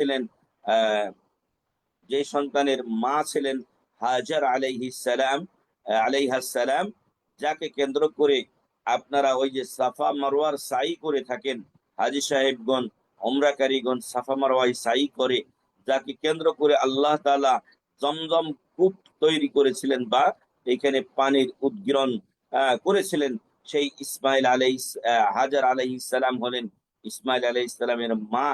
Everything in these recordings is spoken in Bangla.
ছিলেন যে সন্তানের মা ছিলেন হাজার আলাইহাস সালাম, যাকে কেন্দ্র করে আপনারা ওই যে সাফা মারওয়ার সাই করে থাকেন। হাজী সাহেবগণ, ওমরাকারীগণ সাফা মারওয়ায় সাই করে, যাকে কেন্দ্র করে আল্লাহ তাআলা জমজম কূপ তৈরি করেছিলেন বা এখানে পানির উদ্গীরণ করেছিলেন। সেই হাজার আলাইহিস সালাম হলেন ইসমাইল আলাইহিস সালামের মা।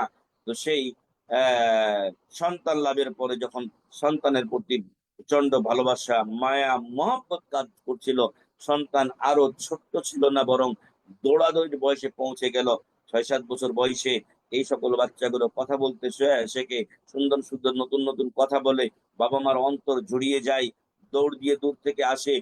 তো সেই আহ সন্তান লাভের পরে যখন সন্তানের প্রতি প্রচন্ড ভালোবাসা, মায়া, মহব্বত কাজ করছিল, সন্তান আরো ছোট্ট ছিল না, বরং দৌড়াদৌড়ি বয়সে পৌঁছে গেল। 6-7 বছর বয়সে এই সকল বাচ্চাগুলো কথা বলতে শেখে, সুন্দর সুন্দর নতুন নতুন কথা বলে, বাবা মার অন্তর জুড়িয়ে যায়, দৌড় দিয়ে দূর থেকে আসে,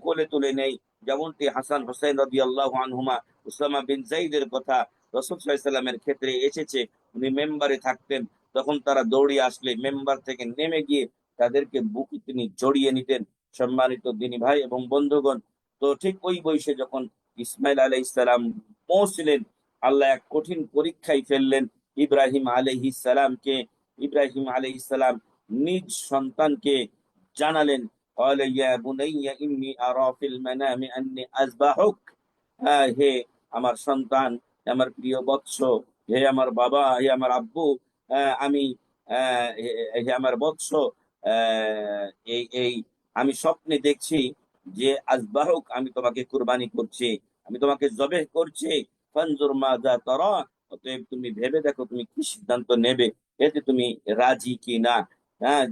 কোলে তুলে নেই। যেমনটি হাসান হোসেন রাদিয়াল্লাহু আনহুমা, উসামা বিন জাইদের কথা রাসূল সাল্লাল্লাহু আলাইহি সাল্লামের ক্ষেত্রে এসেছে। উনি মেম্বারে থাকতেন, তখন তারা দৌড়িয়ে আসলে মেম্বার থেকে নেমে গিয়ে তাদেরকে বুকে তিনি জড়িয়ে নিতেন। সম্মানিত দিনী ভাই এবং বন্ধুগণ, তো ঠিক ওই বয়সে যখন ইসমাইল আলাইহিস সালাম পৌঁছলেন, আল্লাহ এক কঠিন পরীক্ষায় ফেললেন ইব্রাহিম আলাইহিস সালামকে। ইব্রাহিম আলাইহিস সালাম নিজ সন্তানকে জানালেন, ক্বালা ইয়া বুনাইয়া ইন্নী আরা ফিল মানামি আন্নী আযবাহুক। হে আমার সন্তান, আমার প্রিয় বৎস, হে আমার বাবা, হে আমার আব্বু, আমি হে আমার বৎস, এই এই আমি স্বপ্নে দেখছি যে আজবাহুক, আমি তোমাকে কুরবানি করছি, আমি তোমাকে জবেহ করছি। ফানজুর মাযা তারা, অতএব তুমি ভেবে দেখো তুমি কি সিদ্ধান্ত নেবে, এতে তুমি রাজি কি না।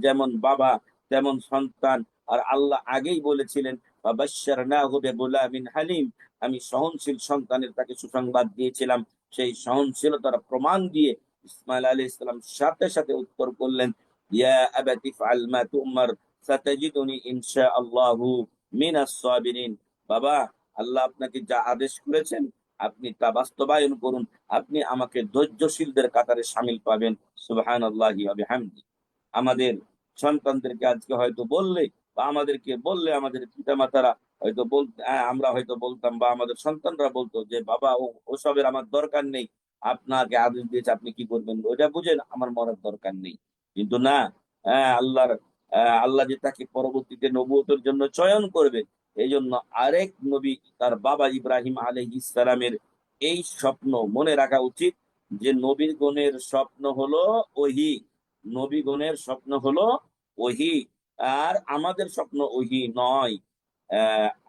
যেমন বাবা তেমন সন্তান। আর আল্লাহ আগেই বলেছিলেন, ফাবাশশারনাহু বিগুলামিন হালিম, আমি সহনশীল সন্তানের তাকে সুসংবাদ দিয়েছিলাম। সেই সহনশীলতার প্রমাণ দিয়ে ইসমাইল আলাইহিস সালাম সাথে সাথে উত্তর করলেন, ইয়া আবাতি ফাআল মা তু'মার সাতাজিদুনি ইনশাআল্লাহু মিনাস সাবিরিন। বাবা, আল্লাহ আপনাকে যা আদেশ করেছেন আপনি তা বাস্তবায়ন করুন, আপনি আমাকে ধৈর্যশীলদের কাতারে শামিল পাবেন। সুবহানাল্লাহি ওয়া বিহামদি। আমাদের সন্তানদেরকে আজকে হয়তো বললে বা আমাদেরকে বললে, আমাদের পিতামাতারা হয়তো আমরা হয়তো বলতাম বা আমাদের সন্তানরা বলতো যে বাবা ওসবের আমার দরকার নেই, আপনাকে আদেশ দিয়েছে আপনি কি করবেন ওইটা বুঝেন, আমার মরার দরকার নেই। কিন্তু না, আল্লাহ যে তাকে পরবর্তীতে নবুয়তের জন্য চয়ন করবে, এই জন্য আরেক নবী তার বাবা ইব্রাহিম আলাইহিস সালামের এই স্বপ্ন মনে রাখা উচিত যে নবীগণের স্বপ্ন হলো ওহী, নবীগণের স্বপ্ন হলো ওহী, আর আমাদের স্বপ্ন ওহী নয়।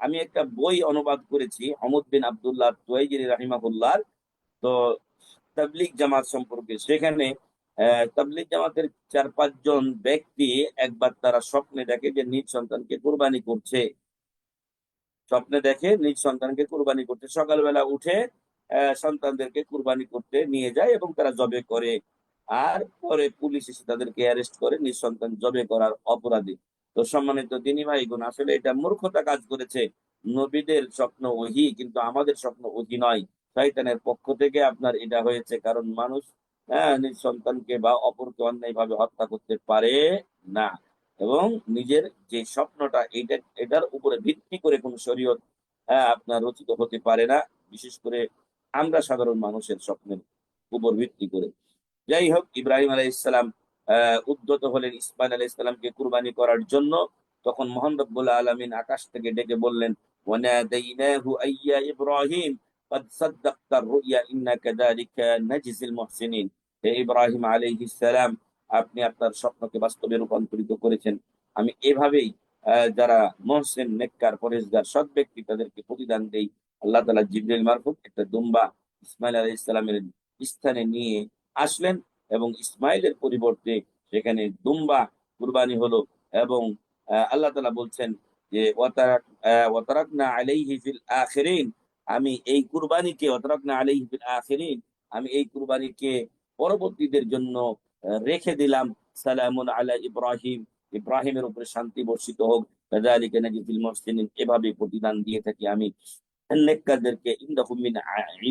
আমি একটা বই অনুবাদ করেছি হমদ বিন আব্দুল্লাহ তুয়াইজিরি রাহিমাহুল্লাহ, তো তাবলিগ জামাত সম্পর্কে। সেখানে তাবলিগ জামাতের 4-5 জন ব্যক্তি একবার তারা স্বপ্নে দেখে যে নিজ সন্তানকে কুরবানি করছে, স্বপ্নে দেখে নিজ সন্তানকে কুরবানি করতে, সকালবেলা উঠে সন্তানদেরকে কুরবানি করতে নিয়ে যায় এবং তারা জবে করে। আর পরে পুলিশ এসে তাদেরকে অ্যারেস্ট করে নিজ সন্তান জবে করার অপরাধে। তো সম্মানিত দিনী ভাইগুণ, আসলে এটা মূর্খতা কাজ করেছে। নবীদের স্বপ্ন ওহী, কিন্তু আমাদের স্বপ্ন ওহী নয়। শয়তানের পক্ষ থেকে আপনার এটা হয়েছে, কারণ মানুষ নিজ সন্তানকে বা অপরকে অন্যায় ভাবে হত্যা করতে পারে না। এবং নিজের যে স্বপ্নটা, এটার উপরে ভিত্তি করে কোন শরীয়ত আপনার রচিত হতে পারে না, বিশেষ করে আমরা সাধারণ মানুষের স্বপ্নের উপর ভিত্তি করে। যাই হোক, ইব্রাহিম আলাইহিসসালাম উদ্যত হলেন ইসমাইল আলাইহিসসালামকে কুরবানি করার জন্য। তখন মহান রব্বুল আলামিন আকাশ থেকে ডেকে বললেন, ওয়ানাদাইনাহু আইয়া ইব্রাহিম قد صدقت الرؤيا إنا كذلك نجزي المحسنين। হে ইব্রাহিম আলাইহিস সালাম, আপনি আপনার স্বপ্নকে বাস্তবে রূপান্তরিত করেছেন। আমি এভাবেই যারা মুহসিন, নেককার, পরেজগার, সৎ ব্যক্তি তাদেরকে প্রতিদান দেই। আল্লাহ তাআলা জিবরিল মারফত একটা দুম্বা ইসমাইল আলাইহিস সালামের স্থানে নিয়ে আসলেন এবং ইসমাইলের পরিবর্তে সেখানে দুম্বা কুরবানি হলো। এবং আল্লাহ তাআলা বলছেন যে ওয়াতারাকনা আলাইহি ফিল আখিরিন, আমি এই কুরবানিকে ওয়াতারাকনা আলাইহি ফিল আখিরিন, আমি এই কুরবানিকে পরবর্তীদের জন্য রেখে দিলাম। সালামুন আলা ইব্রাহিম, ইব্রাহিমের উপরে শান্তি বর্ষিত হোক। কাযালিকা নাজিল মুহসিনিন, এভাবে প্রতিদান দিয়ে থাকি আমি নেককারদেরকে। ইন্নাহু মিন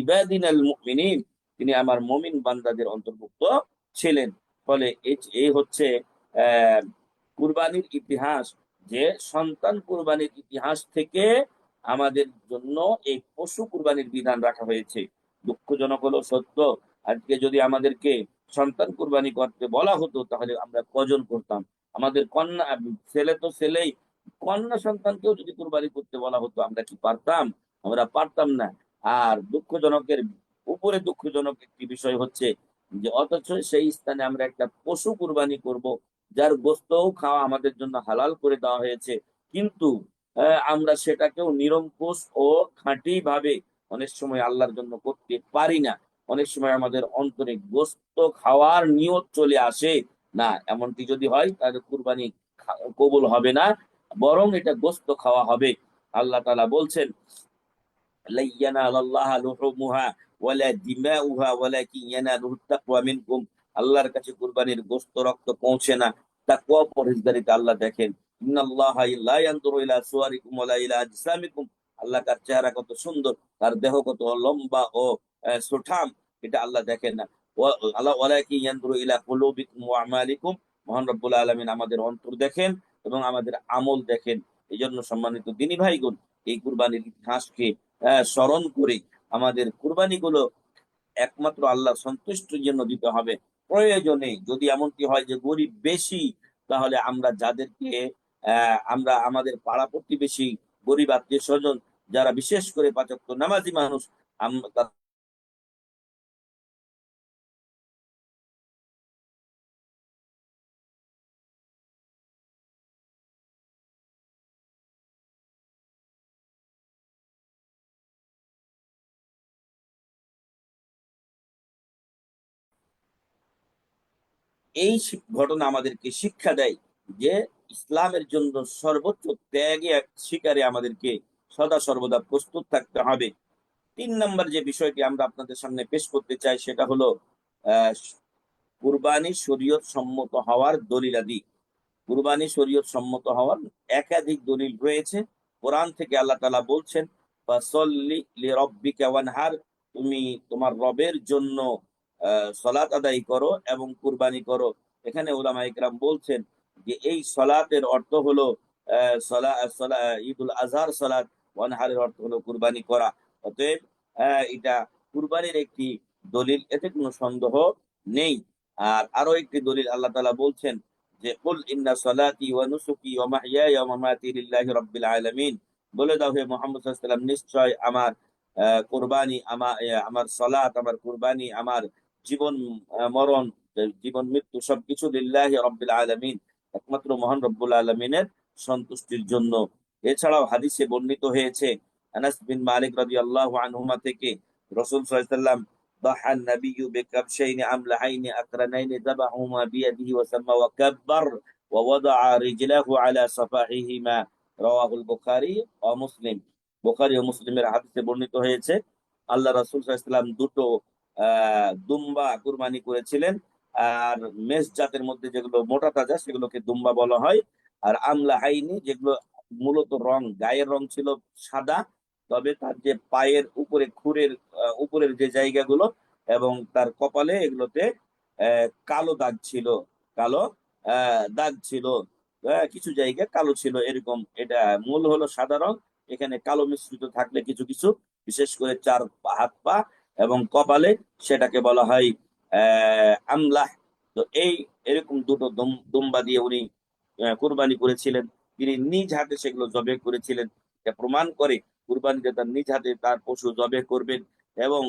ইবাদিনাল মুমিনিন, তিনি আমার মুমিন বান্দাদের অন্তর্ভুক্ত ছিলেন। ফলে এই হচ্ছে আহ কুরবানির ইতিহাস, যে সন্তান কুরবানির ইতিহাস থেকে আমাদের জন্য এই পশু কুরবানির বিধান রাখা হয়েছে। দুঃখজনক হলো সত্য, আজকে যদি আমাদেরকে সন্তান কুরবানি করতে বলা হতো তাহলে আমরা কজন করতাম? আমাদের কন্যা, ছেলে তো ছেলেই, কন্যা সন্তানকেও যদি কুরবানি করতে বলা হতো আমরা কি পারতাম? আমরা পারতাম না। আর দুঃখজনকের উপরে দুঃখজনক একটি বিষয় হচ্ছে যে অথচ সেই স্থানে আমরা একটা পশু কুরবানি করব, যার গোস্তও খাওয়া আমাদের জন্য হালাল করে দেওয়া হয়েছে, কিন্তু আমরা সেটাকেও নিরঙ্কুশ ও খাঁটি ভাবে অনেক সময় আল্লাহর জন্য করতে পারি না। অনেক সময় আমাদের অন্তরে গোস্ত খাওয়ার নিয়ত চলে আসে না, এমনটি যদি হয় তাহলে কুরবানি কবুল হবে না, বরং এটা গোস্ত খাওয়া হবে। আল্লাহ তাআলা বলছেন, লা ইয়ানালাল্লাহা লুহুমুহা ওয়ালা দিমাউহা ওয়ালাকিন ইয়ানালুহুত তাকওয়া মিনকুম। আল্লাহর কাছে কুরবানির গোশত রক্ত পৌঁছে না, তাকওয়া পরহেজগারিতা আল্লাহ দেখেন। ইন্নাল্লাহা লা ইয়ানজুরু ইলা সুওয়ারিকুম ওয়ালা ইলা আজসামিকুম। আল্লাহ তার চেহারা কত সুন্দর, তার দেহ কত লম্বা ও সুঠাম, এটা আল্লাহ দেখেন না। আল্লাহ ওয়ালাকিন ইয়ানজুরু ইলা কুলুবিকুম ওয়া আমালিকুম। মহান রব্বুল আলামিন আমাদের অন্তর দেখেন এবং আমাদের আমল দেখেন। এজন্য সম্মানিত দিনী ভাইগণ, এই কুরবানির ইতিহাসকে স্মরণ করে আমাদের কুরবানি গুলো একমাত্র আল্লাহ সন্তুষ্টির জন্য দিতে হবে। প্রয়োজনে যদি এমনটি হয় যে গরিব বেশি, তাহলে আমরা যাদেরকে আমরা আমাদের পাড়া প্রতিবেশী গরিব আত্মীয় স্বজন যারা বিশেষ করে পাঁচ ওয়াক্ত নামাজি মানুষ, এই ঘটনা আমাদেরকে শিক্ষা দেয় যে ইসলামের জন্য সর্বোচ্চ ত্যাগে শিকারে আমাদেরকে সদা সর্বদা প্রস্তুত থাকতে হবে। 3 নম্বর যে বিষয়টি আমরা আপনাদের সামনে পেশ করতে চাই সেটা হলো আহ কুরবানি শরীয়ত সম্মত হওয়ার দলিলাদি। কুরবানি শরীয়ত সম্মত হওয়ার একাধিক দলিল রয়েছে। কোরআন থেকে আল্লাহ তাআলা বলছেন, ফাসল্লি লিরাব্বিকা ওয়ানহার, তুমি তোমার রবের জন্য সালাত আদায় করো এবং কুরবানি করো। এখানে উলামা ইকরাম বলছেন যে এই সালাতের অর্থ হলো ঈদুল আজহার সালাত, ওয়ানহারের অর্থ হলো কুরবানি করা। অতএব এটা কুরবানির একটি দলিল, এতে কোনো সন্দেহ নেই। আর আরো একটি দলিল আল্লাহ তাআলা বলছেন যে কুল ইন্না সালাতি ওয়া নুসুকি ওয়া মাহইয়ায়া ওয়া মামাতি লিল্লাহি রাব্বিল আলামিন, বলে দাও হে মুহাম্মদ সাল্লাল্লাহু আলাইহি ওয়াসাল্লাম, নিশ্চয় আমার কুরবানি, আমার সালাত, আমার কুরবানি, আমার জীবন মরণ, জীবন মৃত্যু সবকিছু লিল্লাহি রাব্বিল আলামিন, একমাত্র মহান রব্বুল আলামিনের সন্তুষ্টির জন্য। এছাড়াও হাদিসে বর্ণিত হয়েছে আনাস বিন মালিক রাদিয়াল্লাহু আনহুমা থেকে, রাসূল সাল্লাল্লাহু আলাইহি ওয়াসাল্লাম ضحى النبي بكبشين أملحين أقرنين ذبحهما بيده وسمى وكبر ووضع رجله على صفاحهما। রাওয়াহুল বুখারী ও মুসলিম। বুখারী ও মুসলিমের হাদিসে বর্ণিত হয়েছে আল্লাহ রাসূল সাল্লাল্লাহু আলাইহি ওয়াসাল্লাম দুটো দুম্বা কুরবানি করেছিলেন। আর মেষ জাতের মধ্যে যেগুলো মোটা তাজা সেগুলোকে দুম্বা বলা হয়। আর আমলা হাইনি, যেগুলো মূলত গায়ের রং ছিল সাদা, তবে তার যে পায়ের উপরে খুরের উপরের যে জায়গাগুলো এবং তার কপালে এগুলোতে কালো দাগ ছিল, কালো দাগ ছিল, কিছু জায়গায় কালো ছিল এরকম। এটা মূল হলো সাদা রং, এখানে কালো মিশ্রিত থাকলে কিছু কিছু, বিশেষ করে হাত পা এবং কপালে, সেটাকে বলা হয় আমলাহ। তো এরকম দুটো দুম্বা দিয়ে উনি কুরবানি করেছিলেন। তিনি নিজ হাতে সেগুলো জবে করেছিলেন। এটা প্রমাণ করে কুরবানিতে তার নিজ হাতে তার পশু জবে করবেন। এবং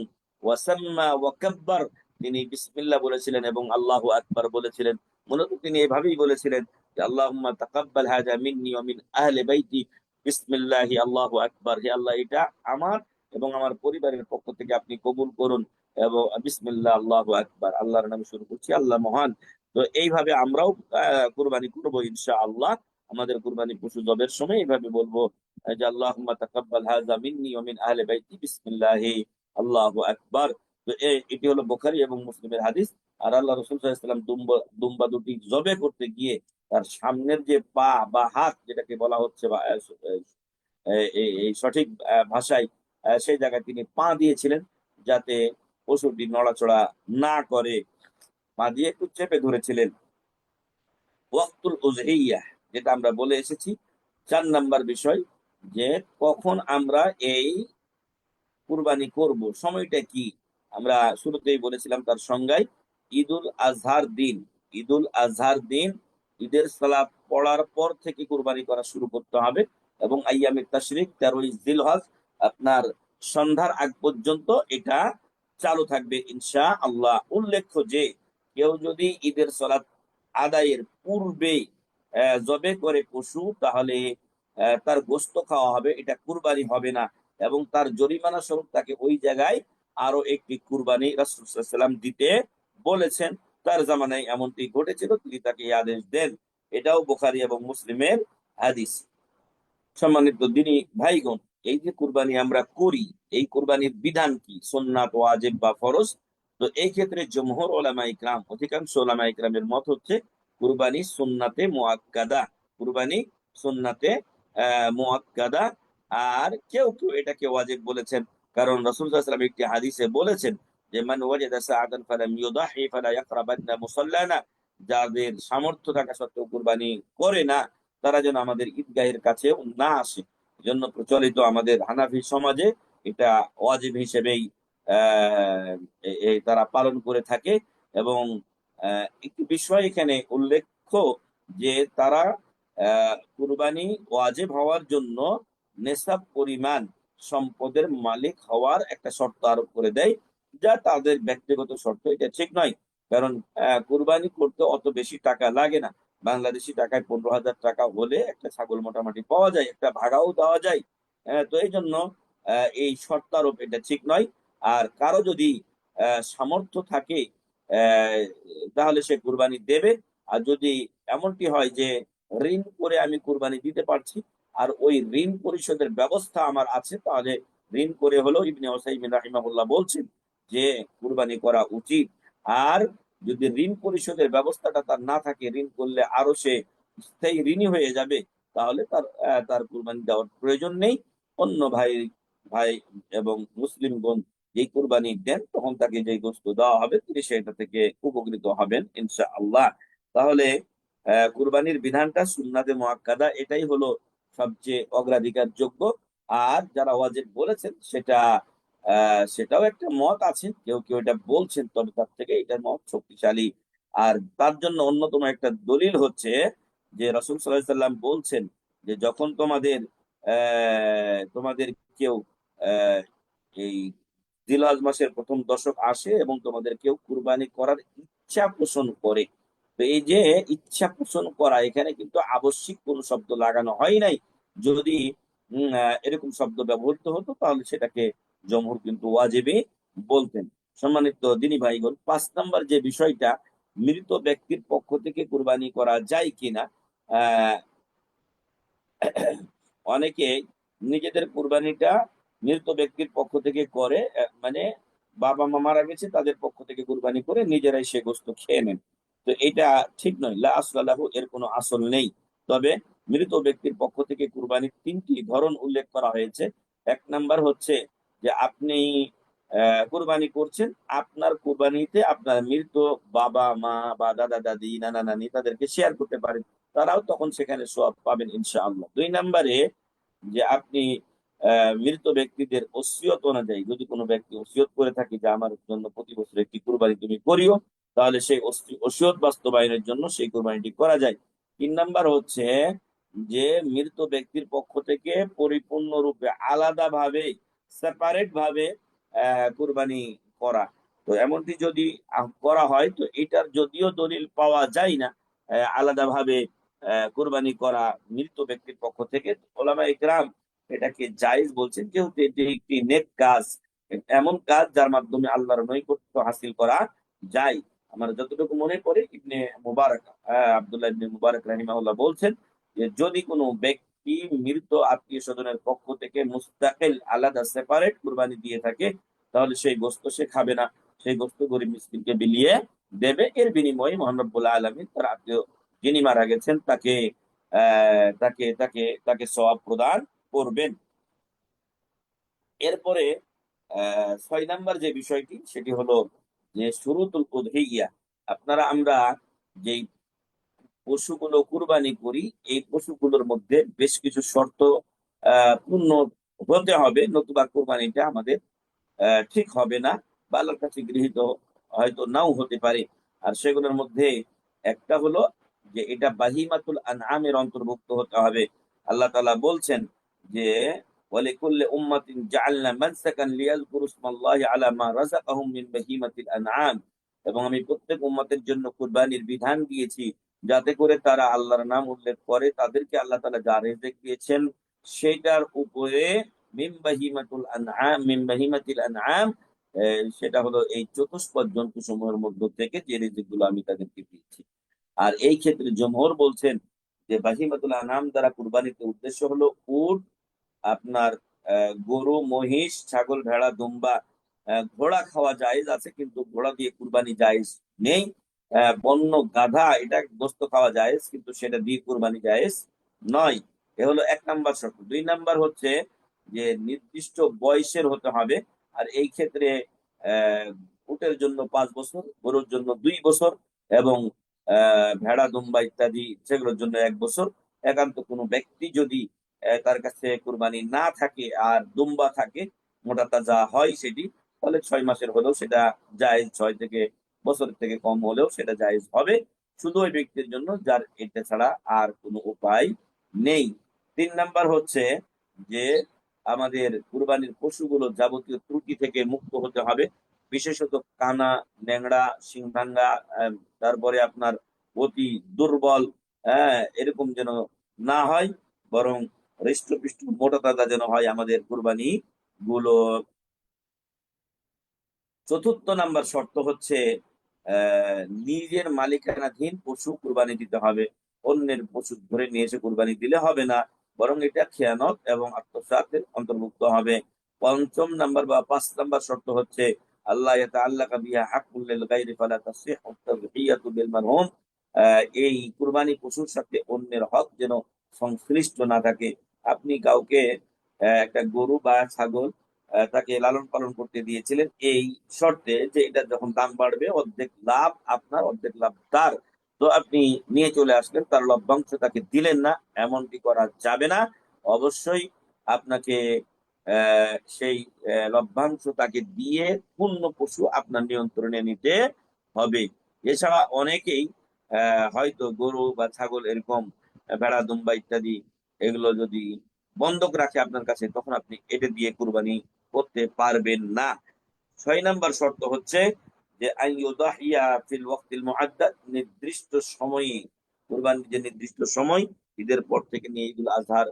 ওয়াসাম্মা ওয়াকাব্বার, তিনি বিসমিল্লাহ বলেছিলেন এবং আল্লাহু আকবার বলেছিলেন। মূলত তিনি এভাবেই বলেছিলেন যে আল্লাহুম্মা তাকাব্বাল হাযা মিন্নি ওয়া মিন আহলি বাইতি বিসমিল্লাহি আল্লাহু আকবার, হে আল্লাহ এটা আমার এবং আমার পরিবারের পক্ষ থেকে আপনি কবুল করুন, এবং বিসমিল্লাহ আল্লাহু আকবার, আল্লাহর নামে শুরু করছি, আল্লাহ মহান। তো এইভাবে আমরাও কুরবানি করবো ইনশাআল্লাহ। আমাদের কুরবানি পশু জবের সময় এইভাবে বলবো যে আল্লাহুম্মা তাকাব্বাল হাযা মিন্নি ওয়া মিন আহলি বাইতি বিসমিল্লাহি আল্লাহু আকবার। তো এটি হলো বুখারী এবং মুসলিমের হাদিস। আর আল্লাহ রাসূল সাল্লাল্লাহু আলাইহি ওয়াসাল্লাম দুম্বা দুটি জবে করতে গিয়ে তার সামনের যে পা বা হাত, যেটাকে বলা হচ্ছে বা এই সঠিক ভাষায় সেই জায়গায় তিনি পা দিয়েছিলেন, যাতে পশুটি নড়াচড়া না করে, পা দিয়ে একটু চেপে ধরেছিলেন। ওয়াক্তুল উযহিয়া, যেটা আমরা বলে এসেছি 4 নাম্বার বিষয়, যে কখন আমরা এই কুরবানি করব, সময়টা কি? আমরা শুরুতেই বলেছিলাম তার সংজ্ঞায়, ঈদুল আজহার দিন, ঈদুল আজহার দিন ঈদের সালাত পড়ার পর থেকে কুরবানি করা শুরু করতে হবে, এবং আইয়ামে তাশরিক 13ই জিলহজ আপনার সন্ধ্যার আগ পর্যন্ত এটা চালু থাকবে ইনশাআল্লাহ। উল্লেখ্য যে কেউ যদি ঈদের সালাত আদায়ের পূর্বে জবে করে পশু, তাহলে তার গোশত খাওয়া হবে, এটা কুরবানি হবে না, এবং তার জরিমানা স্বরূপ তাকে ওই জায়গায় আরো একটি কুরবানি রাসূল সাল্লাল্লাহু আলাইহি ওয়াসাল্লাম দিতে বলেছেন। তার জামানায় এমনটি ঘটেছিল, তিনি তাকে এই আদেশ দেন। এটাও বুখারী এবং মুসলিমের হাদিস। সম্মানিত দিনী ভাইগণ, এই যে কুরবানি আমরা করি, এই কুরবানির বিধান কি, সুন্নাত, ওয়াজিব বা ফরজ? তো এই ক্ষেত্রে জমহুর উলামা ইকরাম, অধিকাংশ উলামা ইকরামের মত হচ্ছে কুরবানি সুন্নাতে মুআক্কাদা, কুরবানি সুন্নাতে মুআক্কাদা। আর কেউ কেউ এটাকে ওয়াজিব বলেছেন, কারণ রাসূল সাল্লাল্লাহু আলাইহি ওয়াসাল্লাম একটি হাদিসে বলেছেন যে মান ওয়াজাদা সাআতান ফালাম ইউদাহি ফালা ইয়াকরাবান্না মুসাল্লানা, যাদের সামর্থ্য থাকা সত্ত্বেও কুরবানি করে না, তারা যেন আমাদের ঈদগাহের কাছেও না আসে। এজন্য প্রচলিত আমাদের হানাফি সমাজে এটা ওয়াজিব হিসেবেই তারা পালন করে থাকে। এবং একটি বিষয় এখানে উল্লেখ্য যে তারা কুরবানি ওয়াজিব হওয়ার জন্য নেসাব পরিমাণ সম্পদের মালিক হওয়ার একটা শর্ত আরোপ করে দেয়, যা তাদের ব্যক্তিগত শর্ত। এটা ঠিক নয়, কারণ কুরবানি করতে অত বেশি টাকা লাগে না। বাংলাদেশি টাকায় 15,000 টাকা হলে একটা ছাগল মোটামুটি পাওয়া যায়, একটা ভাগাও দেওয়া যায়। তো এই জন্য এই শর্তারোপ এটা ঠিক নয়। আর কারো যদি সামর্থ্য থাকে আহ, তাহলে সে কুরবানি দেবে। আর যদি এমনটি হয় যে ঋণ করে আমি কুরবানি দিতে পারছি, আর ওই ঋণ পরিশোধের ব্যবস্থা আমার আছে, তাহলে ঋণ করে হলেও ইবনে উসাইমিন রাহিমাহুল্লাহ বলছেন যে কুরবানি করা উচিত। আর যদি ঋণ পরিশোধের ব্যবস্থাটা তার না থাকে, ঋণ করলে আরো সে স্থায়ী ঋণী হয়ে যাবে, তাহলে তার কুরবানি দেওয়ার প্রয়োজন নেই। অন্য ভাই ভাই এবং মুসলিমগণ যেই কুরবানি দেন, তখন তাকে যে গোশত দেওয়া হবে তিনি সেটা থেকে উপকৃত হবেন ইনশাআল্লাহ। তাহলে কুরবানির বিধানটা সুন্নাতে মুআক্কাদা, এটাই হলো সবচেয়ে অগ্রাধিকার যোগ্য। আর যারা ওয়াজিব বলেছেন সেটাও একটা মত আছে, কেউ কেউ এটা বলছেন, তবে তার থেকে এটার মত শক্তিশালী। আর তার জন্য অন্যতম একটা দলিল হচ্ছে যে রাসূল সাল্লাল্লাহু আলাইহি সাল্লাম বলছেন যে যখন তোমাদের কেউ আহ এই জিলহজ মাসের প্রথম দশক আসে এবং তোমাদের কেউ কুরবানি করার ইচ্ছা পোষণ করে, তো এই যে ইচ্ছা পোষণ করা, এখানে কিন্তু আবশ্যিক কোন শব্দ লাগানো হয় নাই। যদি এরকম শব্দ ব্যবহৃত হতো, তাহলে সেটাকে জমহুর কিন্তু ওয়াজিবই বলতেন। সম্মানিত দিনী ভাইগণ, 5 নম্বর যে বিষয়টা, মৃত ব্যক্তির পক্ষ থেকে কুরবানি করা যায় কিনা। আহ অনেকে নিজেদের কুরবানিটা মৃত ব্যক্তির পক্ষ থেকে করে, মানে বাবা মা মারা গেছে তাদের পক্ষ থেকে কুরবানি করে নিজেরাই সে গোশত খেয়ে নেন। তো এটা ঠিক নয়, লা আসলা লাহু, এর কোনো আসল নেই। তবে মৃত ব্যক্তির পক্ষ থেকে কুরবানির 3টি ধরন উল্লেখ করা হয়েছে। 1 নাম্বার হচ্ছে যে আপনি কুরবানি করছেন, আপনার কুরবানিতে আপনার মৃত বাবা মা বা দাদা দাদি নানা নানি তাদেরকে শেয়ার করতে পারেন, তারাও তখন সেখানে সওয়াব পাবেন ইনশাআল্লাহ। 2 নম্বরে যে আপনি মৃত ব্যক্তিদের ওসিয়ত অনুযায়ী, যদি কোনো ব্যক্তি ওসিয়ত করে থাকে যে আমার জন্য প্রতি বছর একটি কুরবানি তুমি করিও, তাহলে সেই ওসিয়ত বাস্তবায়নের জন্য সেই কুরবানিটি করা যায়। 3 নাম্বার হচ্ছে যে মৃত ব্যক্তির পক্ষ থেকে পরিপূর্ণরূপে আলাদাভাবে, সেপারেট ভাবে কুরবানি করা। তো এমনটি যদি করা হয়, তো এটার যদিও দলিল পাওয়া যায় না আলাদাভাবে কুরবানি করা মৃত ব্যক্তির পক্ষ থেকে, ওলামা ইকরাম এটাকে জায়েজ বলছেন, যেহেতু এটি একটি নেক কাজ, এমন কাজ যার মাধ্যমে আল্লাহর নৈকট্য হাসিল করা যায়। আমার যতটুকু মনে পড়ে, ইবনে মুবারক আব্দুল্লাহ ইবনে মুবারক রাহিমাহুল্লাহ বলছেন যে যদি কোনো ব্যক্তি মৃত আত্মীয় স্বজনের পক্ষ থেকে মুস্তাকিল আলাদা সেপারেট কুরবানি দিয়ে থাকে, তাহলে সেই গোশত সে খাবে না, সেই গোশত গরিব মিসকিনকে বিলিয়ে দেবে। এর বিনিময়ে মহান রব্বুল আলামিন তার আত্মীয় যিনি মারা গেছেন তাকে তাকে তাকে তাকে সওয়াব প্রদান করবেন। এরপরে 6 নাম্বার যে বিষয়টি, সেটি হলো যে শুরুতুল উযহিয়া। আমরা যেই পশুগুলো কুরবানি করি, এই পশুগুলোর মধ্যে বেশ কিছু শর্ত পূর্ণ হতে হবে, নতুবা কুরবানিটা আমাদের ঠিক হবে না, বা আল্লাহর কাছে গৃহীত হয়তো নাও হতে পারে। আর সেগুলোর মধ্যে একটা হলো যে এটা বাহিমাতুল আনআমের অন্তর্ভুক্ত হতে হবে। আল্লাহ তাআলা বলছেন যে ওয়ালিকুল্লি উম্মাতিন জাআলনা মানসাকান লিয়াযকুরু ইসমাল্লাহি আলা মা রাযাকাহুম মিন বাহিমাতিল আনআম, এবং আমি প্রত্যেক উম্মতের জন্য কুরবানির বিধান দিয়েছি যাতে করে তারা আল্লাহর নাম উল্লেখ করে তাদেরকে আল্লাহ তাআলা যা রিজিক দিয়েছেন সেটার উপরে মিন বাহিমাতিল আনআম, সেটা হলো এই চতুষ্পদ জন্তু সমূহের মধ্য থেকে যে রিজিকগুলো আমি তাদেরকে দিয়েছি। আর এই ক্ষেত্রে জমহুর বলছেন যে বাহিমাতুল আনআম দ্বারা কুরবানিতে উদ্দেশ্য হলো উট, আপনার গরু, মহিষ, ছাগল, ভেড়া, দুম্বা। ঘোড়া খাওয়া জায়েজ আছে কিন্তু ঘোড়া দিয়ে কুরবানি জায়েজ নেই। বন্য গাধা এটা গোস্ত খাওয়া জায়েজ কিন্তু সেটা দিয়ে কুরবানি জায়েজ নয়। এ হলো 1 নাম্বার শর্ত। 2 নাম্বার হচ্ছে যে নির্দিষ্ট বয়সের হতে হবে। আর এই ক্ষেত্রে আহ উটের জন্য 5 বছর, গরুর জন্য 2 বছর, এবং ভেড়া, দুম্বা ইত্যাদি সেগুলোর জন্য 1 বছর। একান্ত কোনো ব্যক্তি যদি তার কাছে কুরবানি না থাকে আর দুম্বা থাকে, মোটা তাজা হয় সেটি, তাহলে 6 মাসের হলেও সেটা জায়েজ, 6 বছরের থেকে কম হলেও সেটা জায়েজ হবে, শুধু ওই ব্যক্তির জন্য যার এটা ছাড়া আর কোনো উপায় নেই। 3 নাম্বার হচ্ছে যে আমাদের কুরবানির পশুগুলো যাবতীয় ত্রুটি থেকে মুক্ত হতে হবে, বিশেষত কানা, ন্যাংড়া, শিং ভাঙ্গা, তারপরে আপনার অতি দুর্বল, এরকম যেন না হয়, বরং হৃষ্টপুষ্ট মোটা তাজা যেন হয় আমাদের কুরবানি গুলো। 4র্থ নাম্বার শর্ত হচ্ছে নিজের মালিকানাধীন পশু কুরবানি দিতে হবে। অন্যের পশু ধরে নিয়ে এসে কুরবানি দিলে হবে না, বরং এটা খেয়ানত এবং আত্মসাতের অন্তর্ভুক্ত হবে। 5ম নাম্বার বা 5 নাম্বার শর্ত হচ্ছে আল্লাহ ইয়াতাআল্লাকা বিহা হাক্কুল লিল গায়রি ফালা তাসিহু তাযহিয়াতু বিল মারহুম। এই কুরবানি পশুর সাথে অন্যের হক যেন সংশ্লিষ্ট না থাকে। আপনি কাউকে একটা গরু বা ছাগল তাকে লালন পালন করতে দিয়েছিলেন এই শর্তে যে এটা যখন দাম বাড়বে অর্ধেক লাভ আপনার, অর্ধেক লাভ তার, তো আপনি নিয়ে চলে আসলেন, তার লভ্যাংশ তাকে দিলেন না, এমনটি করা যাবে না। অবশ্যই আপনাকে সেই লভ্যাংশ তাকে দিয়ে পূর্ণ পশু আপনার নিয়ন্ত্রণে নিতে হবে। এছাড়া অনেকেই হয়তো গরু বা ছাগল এরকম, ভেড়া, দুম্বা ইত্যাদি এগুলো যদি বন্ধক রাখে আপনার কাছে, তখন আপনি এটা দিয়ে কুরবানি করতে পারবেন না। 6 নাম্বার শর্ত হচ্ছে যে আইয়ুদাহিয়া ফিল ওয়াক্তিল মুআদ্দাদ, নির্দিষ্ট সময়ে কুরবানির যে নির্দিষ্ট সময়, ঈদের পর থেকে নিয়ে ঈদুল আজহার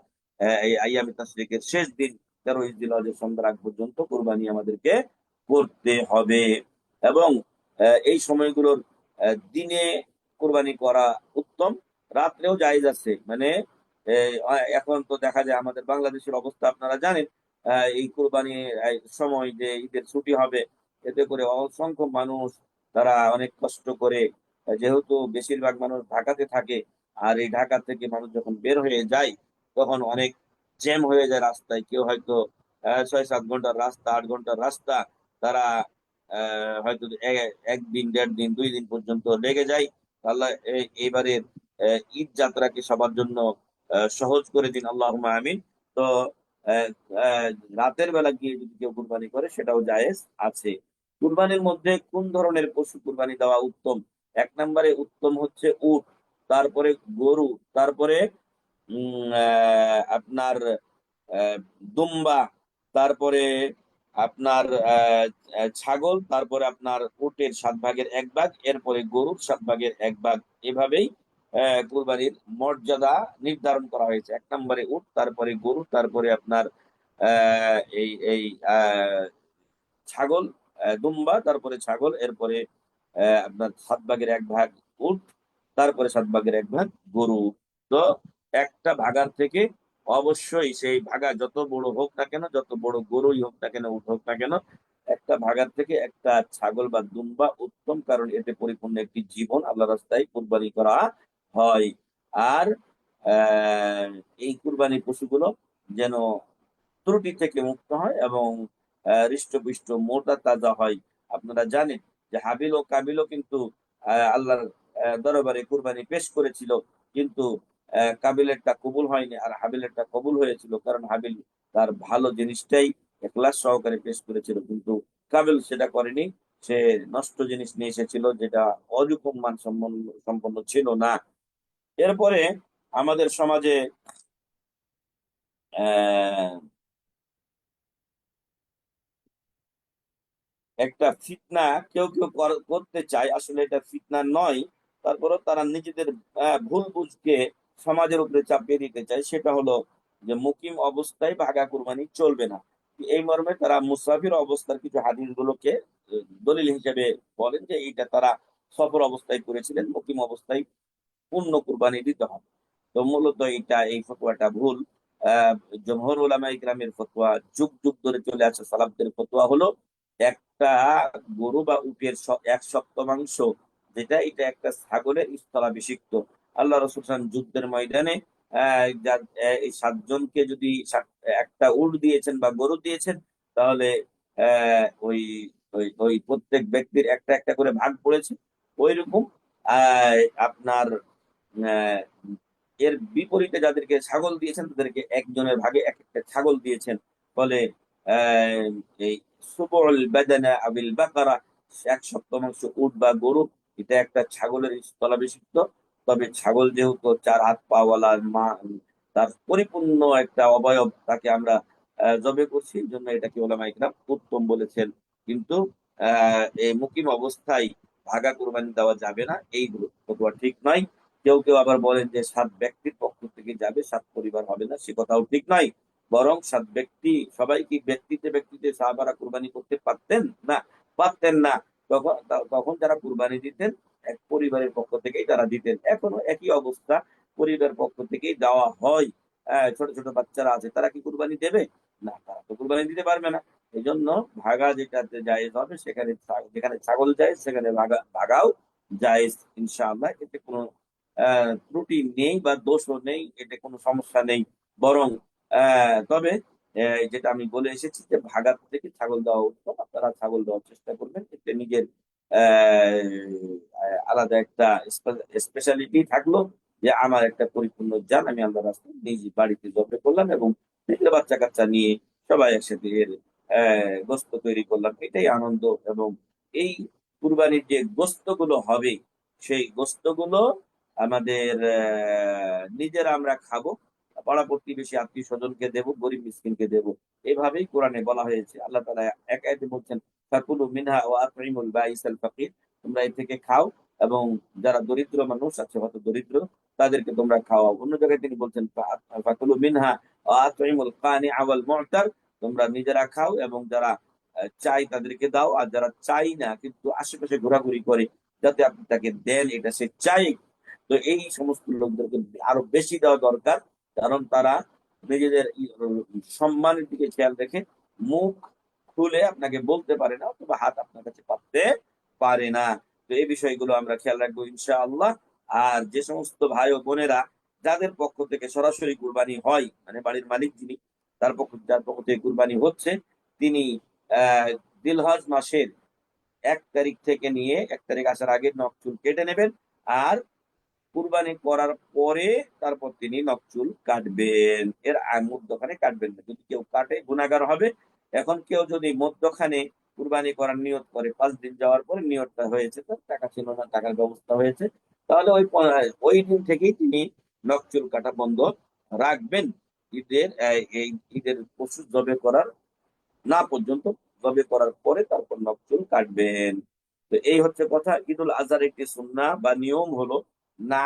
এই আইয়ামে তাশরিকের শেষ দিন 13 জিলহজের সন্ধ্যার আগ পর্যন্ত কুরবানি আমাদেরকে করতে হবে। এবং এই সময়গুলোর দিনে কুরবানি করা উত্তম, রাত্রেও জায়েজ আছে। মানে এখন তো দেখা যায় আমাদের বাংলাদেশের অবস্থা আপনারা জানেন, এই কুরবানি সময় যে ঈদের ছুটি হবে, এতে করে অসংখ্য মানুষ তারা অনেক কষ্ট করে, যেহেতু বেশিরভাগ মানুষ ঢাকাতে থাকে, আর এই ঢাকা থেকে মানুষ যখন বের হয়ে যায় তখন অনেক জ্যাম হয়ে যায় রাস্তায়। কেউ হয়তো 6-7 ঘন্টার রাস্তা, 8 ঘন্টার রাস্তা তারা হয়তো একদিন, 1.5 দিন, 2 দিন পর্যন্ত লেগে যায়। আল্লাহ এবারের ঈদ যাত্রাকে সবার জন্য সহজ করে দিন, আল্লাহুম্মা আমিন। তো আহ, আহ, রাতের বেলা গিয়ে যদি কেউ কুরবানি করে সেটাও জায়েজ আছে। কুরবানির মধ্যে কোন ধরনের পশু কুরবানি দেওয়া উত্তম? 1 নম্বরে উত্তম হচ্ছে উট, তারপরে গরু, তারপরে আপনার আহ, দুম্বা, তারপরে আপনার ছাগল, তারপরে আপনার উটের 7 ভাগের 1 ভাগ, এরপরে গরুর 7 ভাগের 1 ভাগ। এভাবেই কুরবানির মর্যাদা নির্ধারণ করা হয়েছে। 1 নম্বরে উট, তারপরে গরু, তারপরে আপনার এই এই ছাগল, দুম্বা, তারপরে ছাগল, এরপরে আপনার 7 ভাগের 1 ভাগ উট, তারপরে 7 ভাগের 1 ভাগ গরু। তো একটা ভাগার থেকে অবশ্যই সেই ভাগা যত বড় হোক না কেন, যত বড় গরুই হোক না কেন, উট হোক না কেন, একটা ভাগার থেকে একটা ছাগল বা দুম্বা উত্তম, কারণ এতে পরিপূর্ণ একটি জীবন আল্লাহ রাস্তায় কুরবানি করা হয়। আর আহ এই কুরবানি পশুগুলো যেন ত্রুটি থেকে মুক্ত হয় এবং হৃষ্টপুষ্ট মোটা তাজা হয়। আপনারা জানেন যে হাবিল ও কাবিলও কিন্তু আল্লাহর দরবারে কুরবানি পেশ করেছিল, কিন্তু কাবিলেরটা কবুল হয়নি আর হাবিলেরটা কবুল হয়েছিল, কারণ হাবিল তার ভালো জিনিসটাই ইখলাস সহকারে পেশ করেছিল, কিন্তু কাবিল সেটা করেনি। সে নষ্ট জিনিস নিয়ে এসেছিল, যেটা অযুকম মান সম্পন্ন ছিল না। এরপরে আমাদের সমাজে আহ একটা ফিতনা কেউ কেউ করতে চায়, আসলে এটা ফিতনা নয়, তারপরে তারা নিজেদের ভুল বুঝকে সমাজের উপরে চাপিয়ে দিতে চায়। সেটা হলো যে মুকিম অবস্থায় ভাগা কুরবানি চলবে না। এই মর্মে তারা মুসাফির অবস্থার কিছু হাদিস গুলোকে দলিল হিসেবে বলেন যে এইটা তারা সফর অবস্থায় করেছিলেন, মুকিম অবস্থায় পূর্ণ কুরবানি দিতে হবে। তো মূলত এই ফতোয়াটা ভুল। আহ জমহুর উলামা ইকরামের ফতোয়া, যুগ যুগ ধরে চলে আসে সালাফদের ফতোয়া হলো একটা গরু বা উটের এক সপ্তমাংশ, যেটা এটা একটা ছাগলের স্থলাভিষিক্ত। আল্লাহ রাসূল যুদ্ধের ময়দানে এই 7 জনকে যদি একটা উট দিয়েছেন বা গরু দিয়েছেন, তাহলে ওই ওই ওই প্রত্যেক ব্যক্তির একটা একটা করে ভাগ পড়েছে। ওই রকম আপনার আহ, এর বিপরীতে যাদেরকে ছাগল দিয়েছেন তাদেরকে একজনের ভাগে এক একটা ছাগল দিয়েছেন। ফলে আহ, এই সুবল বাদানা আবিল বাকারা, 1/7 উট বা গরু, এটা একটা ছাগলের স্থলাভিষিক্ত। তবে ছাগল যেহেতু 4 হাত পা মা, তার পরিপূর্ণ একটা অবয়ব, তাকে আমরা জবে করছি, এই জন্য এটাকে ওলামা ইকরাম উত্তম বলেছেন। কিন্তু এই মুকিম অবস্থায় ভাগা কুরবানি দেওয়া যাবে না, এই ফতোয়া ঠিক নয়। কেউ কেউ আবার বলেন যে 7 ব্যক্তির পক্ষ থেকে যাবে, 7 পরিবার হবে না, সে কথাও ঠিক নয়। বরং 7 ব্যক্তি, সবাই কি ব্যক্তিতে ব্যক্তিতে সাহাবারা কুরবানি করতে পারতেন না? পারতেন না। তখন যারা কুরবানি দিতেন এক পরিবারের পক্ষ থেকেই তারা দিতেন। এখনো একই অবস্থা, পরিবারের পক্ষ থেকেই দেওয়া হয়। ছোট ছোট বাচ্চারা আছে, তারা কি কুরবানি দেবে? না, তারা তো কুরবানি দিতে পারবে না। এই জন্য ভাগা যেটাতে জায়েজ হবে, সেখানে যেখানে ছাগল জায়েজ সেখানে ভাগাও জায়েজ ইনশাআল্লাহ। এতে কোনো ত্রুটি নেই বা দোষও নেই, এতে কোনো সমস্যা নেই। বরং তবে যেটা আমি বলে এসেছি যে ভাগার থেকে ছাগল দেওয়া উত্তম, আপনারা ছাগল দেওয়ার চেষ্টা করবেন। এতে নিজের আলাদা একটা স্পেশালিটি থাকলো, যে আমার একটা পরিপূর্ণ জান আমি আল্লাহ রাস্তায় নিজ বাড়িতে জবে করলাম, এবং নিজের বাচ্চা কাচ্চা নিয়ে সবাই একসাথে এর গোস্ত তৈরি করলাম, এটাই আনন্দ। এবং এই কুরবানির যে গোস্ত গুলো হবে, সেই গোস্ত গুলো আমাদের নিজেরা আমরা খাবো, পাড়া প্রতিবেশী আত্মীয় স্বজনকে দেবো, গরিব মিসকিনকে দেবো। এভাবেই কোরআনে বলা হয়েছে। আল্লাহ তাআলা এক আয়াতে বলছেন, ফাকুলু মিনহা ওয়া আতইমুল বাইসাল ফাকির, তোমরা এই থেকে খাও এবং যারা দরিদ্র মানুষ আছে, হয়তো দরিদ্র, তাদেরকে তোমরা খাওয়াও। অন্য জায়গায় তিনি বলছেন, ফাকুলু মিনহা ওয়া আতইমুল কানিআ ওয়াল মু'তার, তোমরা নিজেরা খাও এবং যারা চাই তাদেরকে দাও, আর যারা চাই না কিন্তু আশেপাশে ঘোরাঘুরি করে, যাতে আপনি তাকে দেন, এটা সে চাই। তো এই সমস্ত লোকদেরকে আরো বেশি দেওয়া দরকার, কারণ তারা নিজেদের সম্মানের দিকে খেয়াল রেখে মুখ খুলে আপনাকে বলতে পারে না, অথবা হাত আপনার কাছে পাততে পারে না। তো এই বিষয়গুলো আমরা খেয়াল রাখবো ইনশাআল্লাহ। আর যে সমস্ত ভাই ও বোনেরা যাদের পক্ষ থেকে সরাসরি কুরবানি হয়, মানে বাড়ির মালিক যিনি, যার পক্ষ থেকে কুরবানি হচ্ছে, তিনি আহ দিলহজ মাসের 1 তারিখ থেকে নিয়ে 1 তারিখ আসার আগে নখ চুল কেটে নেবেন। আর কুরবানি করার পরে তারপর তিনি নখ চুল কাটবেন। এর মধ্যখানে কাটবেন না, যদি কেউ কাটে গুনাহগার হবে। এখন কেউ যদি মধ্যখানে কুরবানি করার নিয়ত করে, 5 দিন যাওয়ার পরে নিয়তটা হয়েছে, তো টাকা ছিল না, টাকার ব্যবস্থা হয়েছে, তাহলে ওই দিন থেকেই তিনি নখ চুল কাটা বন্ধ রাখবেন। এই ঈদের পশু জবে করার না পর্যন্ত, জবে করার পরে তারপর নখ চুল কাটবেন। তো এই হচ্ছে কথা। ঈদুল আজহার একটি সুন্নাহ বা নিয়ম হলো না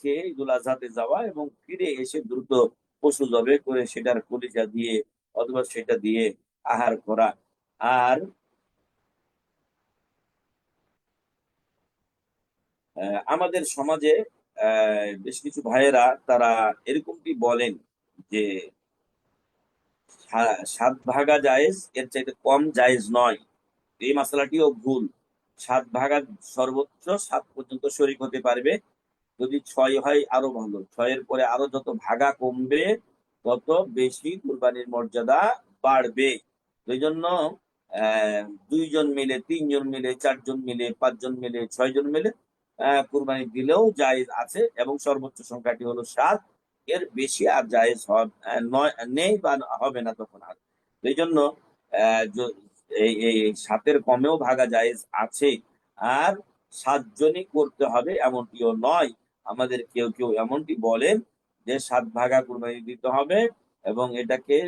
খেয়ে ঈদুল আজহাতে যাওয়া এবং ফিরে এসে দ্রুত পশু জবে করে সেটার কলিজা দিয়ে অথবা সেটা দিয়ে আহার করা। আর আমাদের সমাজে বেশ কিছু ভাইয়েরা তারা এরকমটি বলেন যে 7 ভাগা জায়েজ, এর চাইতে কম জায়েজ নয়। এই মশলাটিও ভুল। 7 ভাগা সর্বোচ্চ 7 পর্যন্ত শরিক হতে পারবে। যদি 6 হয় আরো ভালো, 6-এর পরে আরো যত ভাগা কমবে তত বেশি কুরবানির মর্যাদা বাড়বে। এই জন্য 2 জন মিলে, 3 জন মিলে, 4 জন মিলে, 5 জন মিলে, 6 জন মিলে কুরবানি দিলেও জায়েজ আছে, এবং সর্বোচ্চ সংখ্যাটি হলো 7। এর বেশি আর জায়েজ নেই বা হবে না তখন আর। এই জন্য এই 7-এর কমেও ভাগা জায়েজ আছে। আর 7 জনই করতে হবে এমনটিও নয়। আমাদের কেউ কেউ এমনটি বলেন যে 7 ভাগা কুরবানি দিতে হবে, এবং এটাকে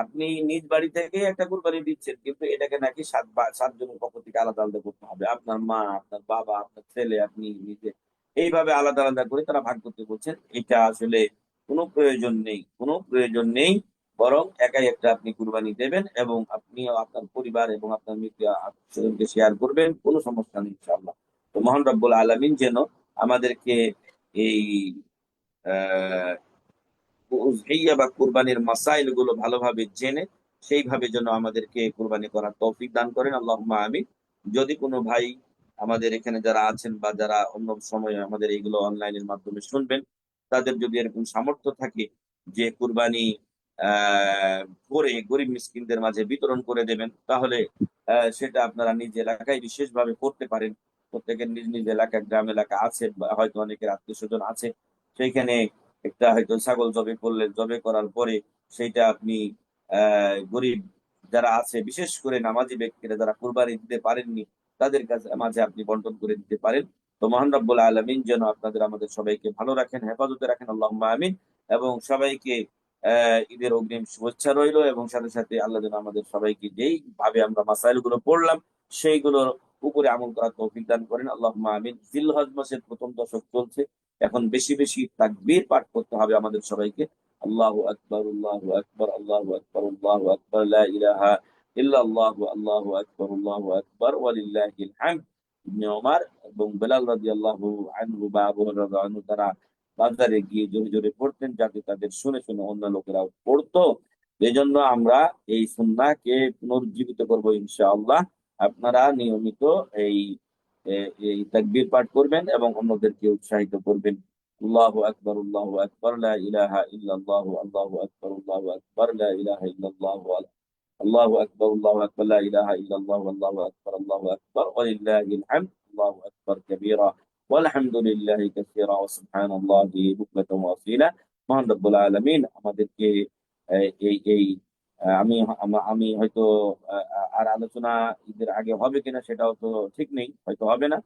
আপনি নিজ বাড়ি থেকে একটা কুরবানি দিচ্ছেন, কিন্তু এটাকে নাকি 7 জনের পক্ষ থেকে আলাদা আলাদা করতে হবে। আপনার মা, আপনার বাবা, আপনার ছেলে, আপনি নিজে, এইভাবে আলাদা আলাদা করে তারা ভাগ করতে বলছেন। এটা আসলে কোনো প্রয়োজন নেই, কোনো প্রয়োজন নেই। বরং একাই একটা আপনি কুরবানি দেবেন, এবং আপনিও আপনার পরিবার এবং আপনার মৃত আত্মীয়স্বজনকে শেয়ার করবেন, কোনো সমস্যা নেই ইনশাআল্লাহ। তো মহান রব্বুল আলামিন যেন আমাদেরকে এই আহ উযহিয়া বা কুরবানির মাসাইল গুলো ভালোভাবে জেনে সেইভাবে যেন আমাদেরকে কুরবানি করার তৌফিক দান করেন, আল্লাহুম্মা আমিন। যদি কোনো ভাই আমাদের এখানে যারা আছেন বা যারা অন্য সময়ে আমাদের এইগুলো অনলাইনের মাধ্যমে শুনবেন, তাদের যদি এরকম সামর্থ্য থাকে যে কুরবানি করে গরিব মিসকিনদের মাঝে বিতরণ করে দেবেন, তাহলে সেটা আপনারা নিজ এলাকায় বিশেষভাবে করতে পারেন। প্রত্যেকের নিজ নিজ এলাকা, গ্রাম এলাকা আছে, বা হয়তো অনেকের আত্মীয় স্বজন আছে, সেইখানে একটা হয়তো ছাগল জবে করলেন, জবে করার পরে সেইটা আপনি গরিব যারা আছে, বিশেষ করে নামাজি ব্যক্তিরা যারা কুরবানি দিতে পারেননি, তাদের কাছে মাঝে আপনি বন্টন করে দিতে পারেন। তো মহান রব্বুল আলামিন যেন আপনাদের আমাদের সবাইকে ভালো রাখেন, হেফাজতে রাখেন, আল্লাহুম্মা আমিন। এবং সবাইকে ঈদের অগ্রিম শুভেচ্ছা রইলো, এবং সাথে সাথে আল্লাহ যেন আমাদের সবাইকে যেই ভাবে আমরা মাসাইল গুলো পড়লাম সেইগুলোর উপরে আমল করার তৌফিক দান করেন, আল্লাহুম্মা আমিন। জিলহজ মাসের প্রথম দশক চলছে, এখন বেশি বেশি তাকবীর পাঠ করতে হবে আমাদের সবাইকে। আল্লাহু আকবার, আল্লাহু আকবার, আল্লাহু আকবার, আল্লাহু আকবার, লা ইলাহা ইল্লাল্লাহু, আল্লাহু আকবার, আল্লাহু আকবার, ওয়ালিল্লাহিল হামদ। ইবনে ওমর এবং বেলাল রাদিয়াল্লাহু আনহু বা আবু হুরায়রা রাদিয়াল্লাহু আনহু তারা বাজারে গিয়ে জোরে জোরে পড়তেন, যাতে তাদের শুনে শুনে অন্য লোকেরাও পড়তো। এজন্য আমরা এই সুন্নাহকে পুনরুজ্জীবিত করব ইনশাআল্লাহ। আপনারা নিয়মিত এই এই তাকবীর পাঠ করবেন এবং অন্যদেরকে উৎসাহিত করবেন। আল্লাহু আকবার, আল্লাহু আকবার, লা ইলাহা ইল্লাল্লাহু, আল্লাহু আকবার, আল্লাহু আকবার, লা ইলাহা ইল্লাল্লাহু, আল্লাহু আকবার, আল্লাহু আকবার, লা ইলাহা ইল্লাল্লাহু, আল্লাহু আকবার, আল্লাহু আকবার, ওয়ালিল্লাহিল হামদ। আল্লাহু আকবার কাবীরা ওয়ালহামদুলিল্লাহি কাসীরা ওয়া সুবহানাল্লাহি বুকরাতান ওয়া আসীলা। মহান রব্বুল আলামিন আমাদেরকে এই এই আমি আমি হয়তো আর আলোচনা ঈদের আগে হবে কিনা সেটাও তো ঠিক নেই, হয়তো হবে না।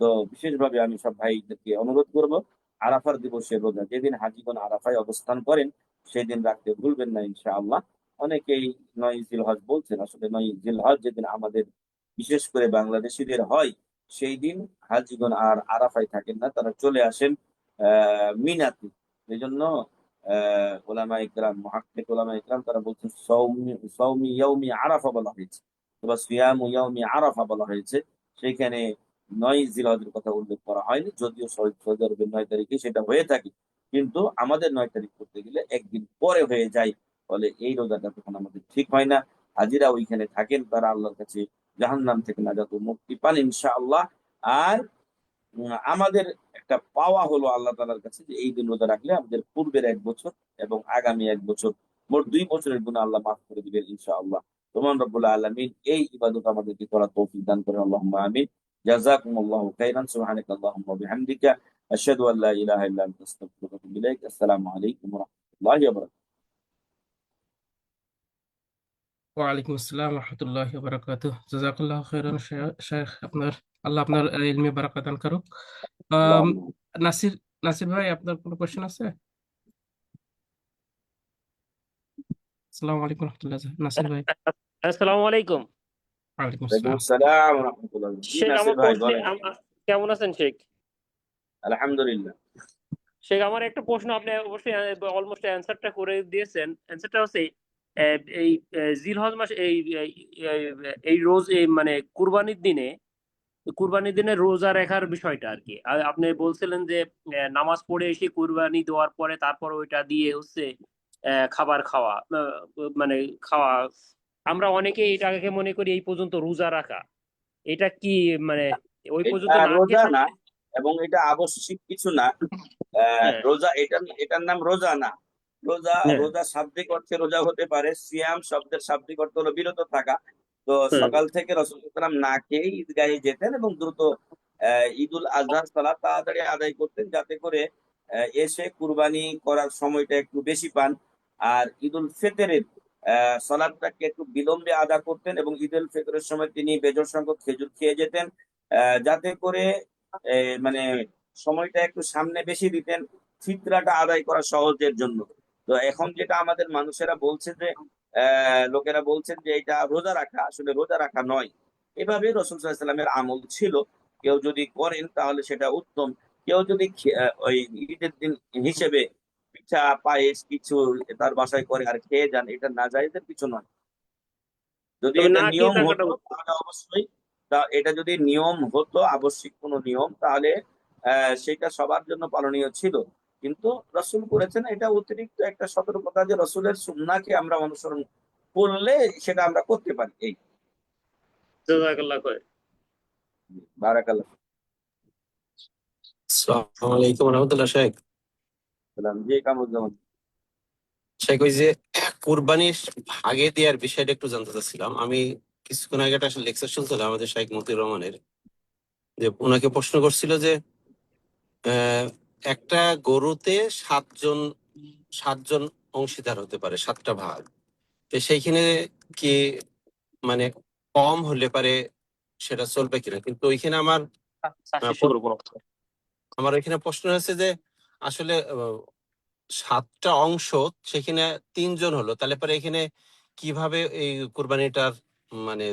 তো বিশেষভাবে আমি সব ভাইদেরকে অনুরোধ করব, আরাফার দিবসের রোজা যেদিন হাজীগণ আরাফায় অবস্থান করেন সেদিন রাখতে ভুলবেন না ইনশাআল্লাহ। অনেকেই ৯ জিলহজ বলছেন, আসলে ৯ জিলহজ যেদিন আমাদের বিশেষ করে বাংলাদেশীদের হয়, সেই দিন হাজীগণ আর আরাফায় থাকেন না, তারা চলে আসেন মিনাতে। এজন্য ওলামায়ে কেরাম, মুহাক্কিক ওলামায়ে কেরাম তারা বলছেন সাওমি ইয়াউমি আরাফা বলা হয়েছে, অথবা সিয়ামু ইয়াউমি আরাফা বলা হয়েছে। সেখানে ৯ জিলহজের কথা উল্লেখ করা হয়নি, যদিও সৌদি আরবের ৯ তারিখে সেটা হয়ে থাকে। কিন্তু আমাদের ৯ তারিখ করতে গেলে একদিন পরে হয়ে যায়। ফলে এই রোজাটা তখন আমাদের ঠিক হয় না। হাজিরা ওইখানে থাকেন, তারা আল্লাহর কাছে জাহান্নাম থেকে নাজাত ও মুক্তি পান ইনশাআল্লাহ। আর আমাদের একটা পাওয়া হলো আল্লাহ তাআলার কাছে যে এই দিন রোজা রাখলে আমাদের পূর্বের ১ বছর এবং আগামী ১ বছর, মোট ২ বছরের গুনাহ আল্লাহ মাফ করে দিবেন ইনশাআল্লাহ। তো মহান রব্বুল আলামিন এই ইবাদত আমাদেরকে করার তৌফিক দান করেন, আল্লাহুম্মা আমিন। জাযাকুমুল্লাহু খাইরান, সুবহানাকা আল্লাহুম্মা ওয়া বিহামদিকা, আশহাদু আল্লা ইলাহা ইল্লা আনতা, আস্তাগফিরুকা ওয়া আতুবু ইলাইক। আসসালামু আলাইকুম ওয়া রাহমাতুল্লাহি ওয়া বারাকাতুহু। ওয়ালাইকুম আসসালাম রহমতুল্লাহি ওয়া বারাকাতুহু। জাযাকাল্লাহু খাইরান শাইখ, আপনার আল্লাহ আপনার ইলমে বারাকাত দান করুক। আম, আল্লাহুম্মা নাসির নাসির ভাই, আপনার কোনো কোশ্চেন আছে? আসসালামু আলাইকুম রহমতুল্লাহ, নাসির ভাই। আসসালামু আলাইকুম। ওয়ালাইকুম ওয়ালাইকুম আসসালাম। আসসালাম ওয়া রাহমাতুল্লাহ। জি শেখ, নাসির আমার ভাই প্রশ্নে বলেন। কেমন আছেন শেখ? আলহামদুলিল্লাহ। শেখ, আমার একটা প্রশ্ন, আপনি অবশ্যই অলমোস্ট অ্যান্সারটা করে দিয়েছেন। অ্যান্সারটা হচ্ছে এই জিলহজ মাস, এই রোজ, এই মানে কুরবানির দিনে রোজা রাখার বিষয়টা আর কি। আর আপনি বলছিলেন যে নামাজ পড়ে এসে কুরবানি দেওয়ার পরে তারপর ওইটা দিয়ে হচ্ছে খাবার খাওয়া, মানে খাওয়া। আমরা অনেকে এটাকে মনে করি এই পর্যন্ত রোজা রাখা। এটা কি মানে ওই পর্যন্ত এটা না রোজা খেয়ে? না, এবং এটা আবশ্যিক কিছু না। হ্যাঁ, রোজা এটার নাম রোজা না। রোজা হ্যাঁ, রোজা শাব্দিক অর্থে রোজা হতে পারে। সিয়াম শব্দের শাব্দিক অর্থ হলো বিরত থাকা। তো হ্যাঁ, সকাল থেকে রাসূল সাল্লাল্লাহু আলাইহি ওয়াসাল্লাম না খেয়ে ঈদগাহে যেতেন এবং দ্রুত ঈদুল আজহার সালাত তাড়াতাড়ি আদায় করতেন, যাতে করে এসে কুরবানি করার সময়টা একটু বেশি পান। আর ঈদুল ফিতরের সালাদটাকে একটু বিলম্বে আদা করতেন এবং ঈদ উল ফিতরের সময় তিনি বেজোড় সংখ্যক খেজুর খেয়ে যেতেন, যাতে করে মানে সময়টা একটু সামনে বেশি দিতেন, ফিতরাটা আদায় করা সহজের জন্য। তো এখন যেটা আমাদের মানুষেরা বলছে যে লোকেরা বলছেন যে এটা রোজা রাখা, আসলে রোজা রাখা নয়। এভাবে রাসূল সাল্লাল্লাহু আলাইহি ওয়াসাল্লামের আমল ছিল। কেউ যদি করেন তাহলে সেটা উত্তম। কেউ যদি ওই ঈদের দিন হিসেবে পিঠা পায়েস কিছু তার বাসায় করে আর খেয়ে যান, এটা নাজায়েজের কিছু নয়। যদি তবে এটা না খেয়ে নিয়ম থাকাটা হতো উত্তম। তাহলে অবশ্যই, এটা যদি নিয়ম হতো, আবশ্যিক কোনো নিয়ম, তাহলে সেটা সবার জন্য পালনীয় ছিল। কিন্তু রসুল করেছেন, এটা অতিরিক্ত একটা সতর্কতা যে রসুলের সুন্নাহকে আমরা অনুসরণ করলে সেটা আমরা করতে পারি। এই জাযাকাল্লাহ খায়ের। বারাকাল্লাহ। আসসালামু আলাইকুম রহমতুল্লাহ। শেখ সালাম জি, কামরুজ্জামান। শেখ ওই যে কুরবানির ভাগে দেওয়ার বিষয়টা একটু জানতে চাচ্ছিলাম। আমি কিছুক্ষণ আগে একটা লেকচার শুনছিলাম আমাদের শেখ মতিউর রহমানের, যে ওনাকে প্রশ্ন করছিল যে একটা গরুতে সাতজন অংশীদার হতে পারে, 7টা ভাগ। তো সেইখানে কি মানে কম হলে পারে সেটা চলবে কিনা, কিন্তু ওইখানে আমার ওইখানে প্রশ্ন হচ্ছে যে আসলে 7টা অংশ, সেখানে 3 জন হলো, তাহলে পরে এখানে কিভাবে এই কোরবানিটার মানে